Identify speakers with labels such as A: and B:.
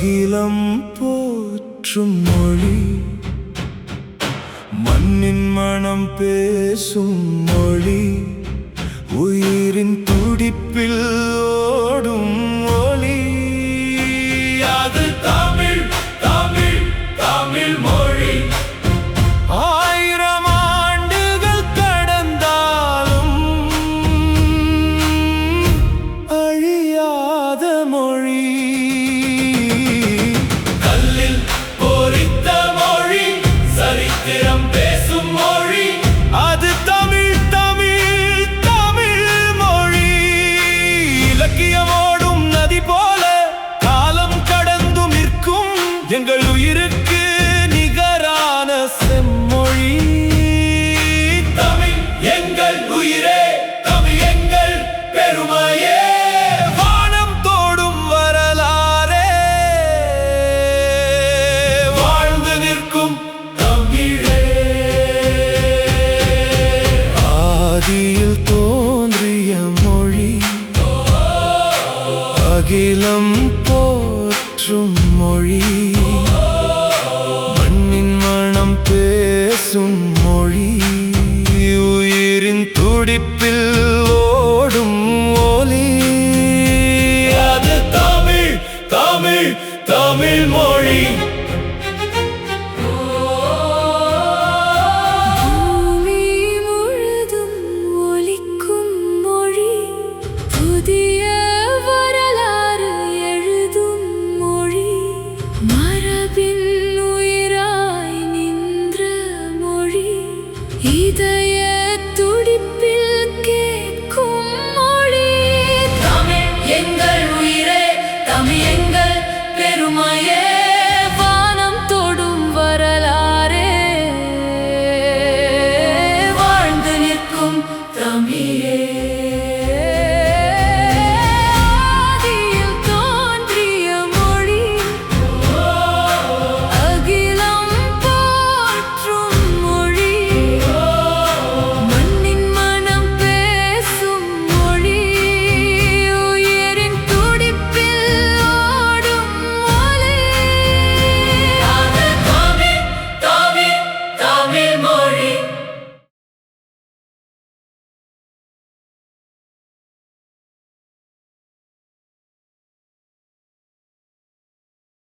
A: அகிலம் போற்றும் மொழி, மண்ணின் மனம் பேசும் மொழி, உயிரின் துடிப்பில் ஓடும் ஒளி. அது தமிழ், தமிழ், தமிழ் மொழி. ஆயிரம் ஆண்டுகள் கடந்தாலும் அழியாத மொழி. கல்லில் பொறித்த மொழி, சரித்திரம் பேசும் மொழி. அது தமிழ், தமிழ், தமிழ் மொழி. இலக்கியமோடும் நதி போல காலம் கடந்து நிற்கும் எங்கள் உயிருக்கு நிகரான செம்மொழி. தமிழ் எங்கள் உயிரே, தமிழ் எங்கள் பெருமையே, வானம் தோடும் வரலாறே, வாழ்ந்து நிற்கும் தமிழே. ஆதியில் தோன்றிய மொழி, அகிலம் போற்றும் மொழி.